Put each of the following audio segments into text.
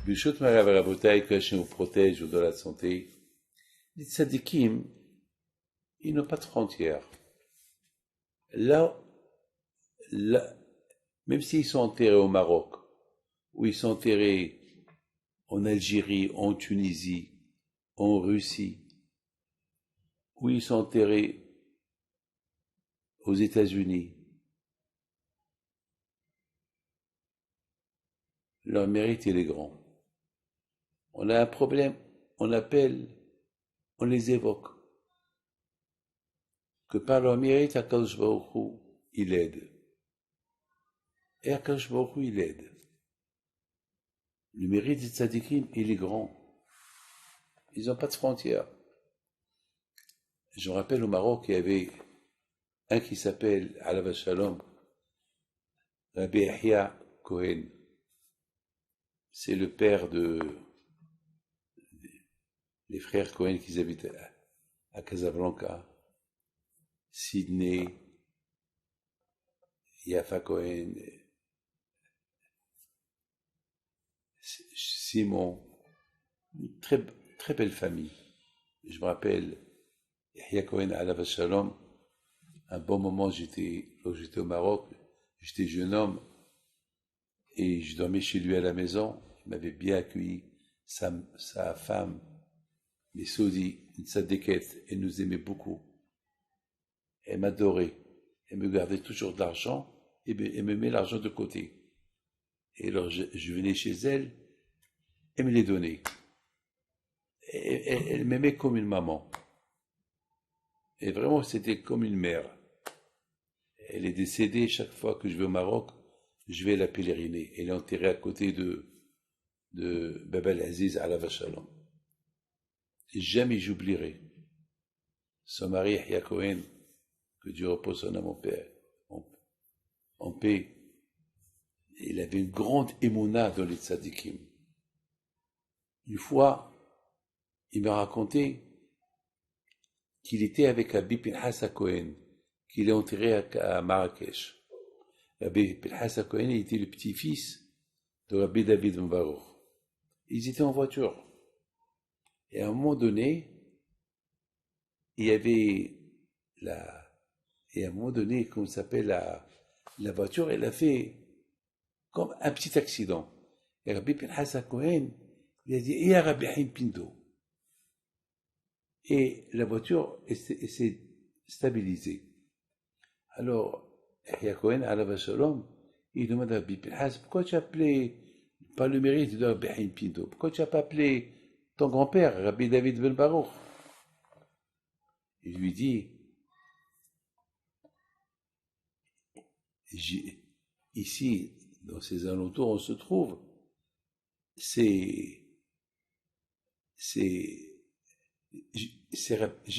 Birshut Marav Rabotai, que Hachem vous protège ou de la santé, les tzadikim, ils n'ont pas de frontières. Là, même s'ils sont enterrés au Maroc, ou ils sont enterrés en Algérie, en Tunisie, en Russie, ou ils sont enterrés aux États-Unis, leur mérite, il est grand. On a un problème, on appelle, on les évoque. Que par leur mérite, Akadosh Baruch Hu, il aide. Et Akadosh Baruch Hu, il aide. Le mérite des tzadikim, il est grand. Ils n'ont pas de frontières. Je me rappelle au Maroc, il y avait un qui s'appelle, Alav Shalom, Rabbi Yahya Cohen. C'est le père des frères Cohen qui habitent à Casablanca, Sydney, Yafa Cohen, Simon, une très, très belle famille. Je me rappelle, Yahya Cohen Alav Shalom, un bon moment, j'étais au Maroc, j'étais jeune homme, et je dormais chez lui à la maison. Il m'avait bien accueilli, sa femme, les Saudis, une tzadékette, elle nous aimait beaucoup. Elle m'adorait. Elle me gardait toujours de l'argent et me met l'argent de côté. Et alors je venais chez elle, elle me les donnait. Elle m'aimait comme une maman. Et vraiment, c'était comme une mère. Elle est décédée, chaque fois que je vais au Maroc, je vais la pèleriner. Elle est enterrée à côté de Bab al-Aziz Alav Shalom. Et jamais j'oublierai son mari, Yahya Cohen, que Dieu repose son âme en paix. Il avait une grande émouna dans les tzadikim. Une fois, il m'a raconté qu'il était avec Rabbi Pinhas Cohen, qu'il est enterré à Marrakech. Rabbi Pinhas Cohen était le petit-fils de Rabbi David Ben Baruch. Ils étaient en voiture. Et à un moment donné, il y avait comment s'appelle la voiture, elle a fait comme un petit accident. Et Rabbi Pinhas Cohen, il a dit, et à Rabbi Haim Pindo. Et la voiture s'est stabilisée. Alors, Yahya Cohen, Alav Shalom, il demande à Rabbi Pinhas, pourquoi tu as appelé, pas le mérite de Rabbi Haim Pindo, pourquoi tu n'as pas appelé ton grand-père, Rabbi David Ben Baruch? Il lui dit, ici, dans ces alentours, on se trouve, j'ai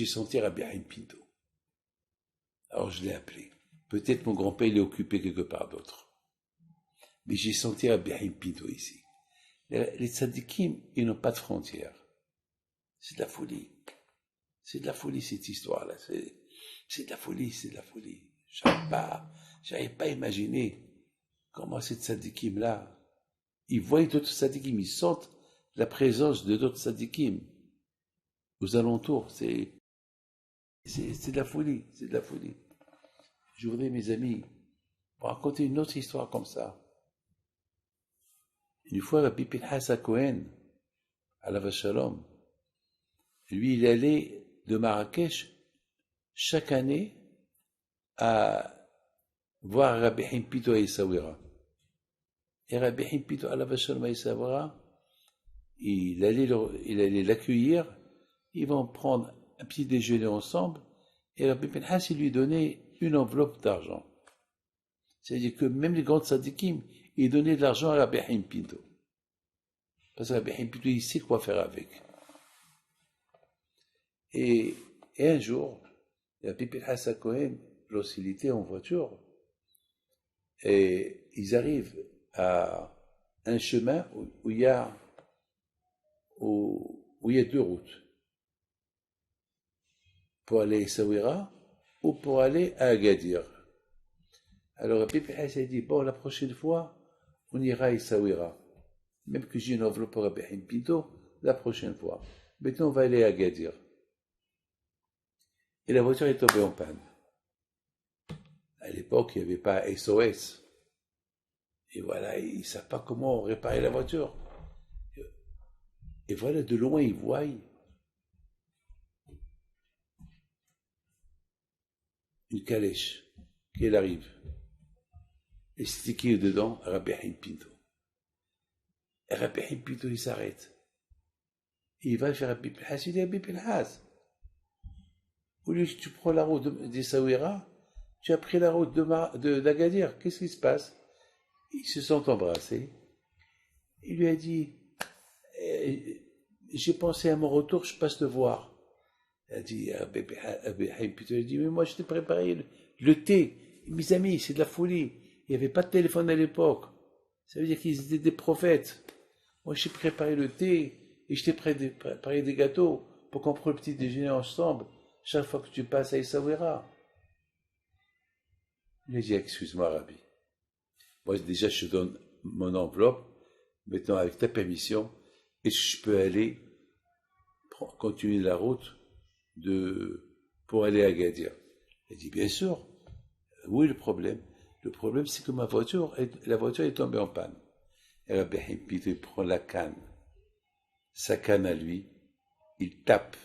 senti Rabbi Haim Pinto. Alors je l'ai appelé. Peut-être mon grand-père, il est occupé quelque part d'autre. Mais j'ai senti Rabbi Haim Pinto ici. Les tzadikim, ils n'ont pas de frontières. C'est de la folie. C'est de la folie, cette histoire-là. C'est de la folie, c'est de la folie. J'arrive pas à imaginer comment ces tzadikim-là, ils voient d'autres tzadikim, ils sentent la présence de d'autres tzadikim aux alentours. C'est de la folie, c'est de la folie. Je voudrais, mes amis, vous raconter une autre histoire comme ça. Une fois, Rabbi Pinhas Cohen, Alav Shalom, lui, il allait de Marrakech chaque année à voir Rabbi Haim Pinto à Essaouira. Et Rabbi Haim Pinto Alav Shalom à Essaouira, il allait l'accueillir, ils vont prendre un petit déjeuner ensemble, et Rabbi Pinhas, il lui donnait une enveloppe d'argent. C'est-à-dire que même les grands tzadikim, ils donnaient de l'argent à Rabbi Haim Pinto. Parce que Rabbi Haim Pinto, il sait quoi faire avec. Et un jour, Rabbi Pinhas Cohen, lorsqu'il était en voiture, et ils arrivent à un chemin où il y a deux routes. Pour aller à Essaouira ou pour aller à Agadir. Alors Rabbi Pinhas a dit, bon, la prochaine fois, on ira à Essaouira. même que j'ai une enveloppe pour Rabbi Haïm Pinto, la prochaine fois. Maintenant, on va aller à Agadir. Et la voiture est tombée en panne. À l'époque, il n'y avait pas SOS. Et voilà, ils ne savent pas comment réparer la voiture. Et voilà, de loin, ils voient une calèche qui arrive. Et c'est qui est dedans? Rabbi Haïm Pinto. Et Rabbi Haïm Pinto, il s'arrête. Et il va chez Rabbi Pinhas. Il dit Rabbi Pinhas, au lieu que tu prends la route d'Essaouira, tu as pris la route d'Agadir. Qu'est-ce qui se passe? Ils se sont embrassés. Il lui a dit, j'ai pensé à mon retour, je passe te voir. Il a dit, il a dit, mais moi je t'ai préparé le thé. Mes amis, c'est de la folie. Il n'y avait pas de téléphone à l'époque. Ça veut dire qu'ils étaient des prophètes. Moi j'ai préparé le thé et je t'ai préparé des gâteaux pour qu'on prenne le petit déjeuner ensemble chaque fois que tu passes à Essaouira. Il a dit, excuse-moi, Rabbi. Moi, déjà, je te donne mon enveloppe, maintenant, avec ta permission, et je peux aller continuer la route pour aller à Agadir. Il a dit, bien sûr. Où est le problème? Le problème, c'est que la voiture est tombée en panne. Et Rabbi Haïm Pinto, il prend sa canne à lui, il tape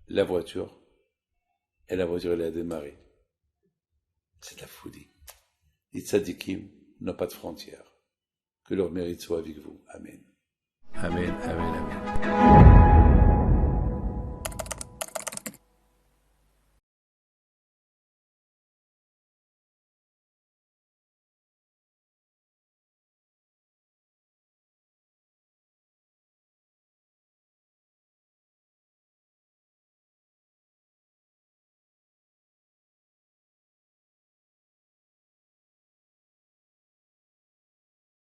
la voiture, et la voiture, elle a démarré. C'est de la folie. Les tzadikim n'ont pas de frontières. Que leur mérite soit avec vous. Amen. Amen, amen, amen.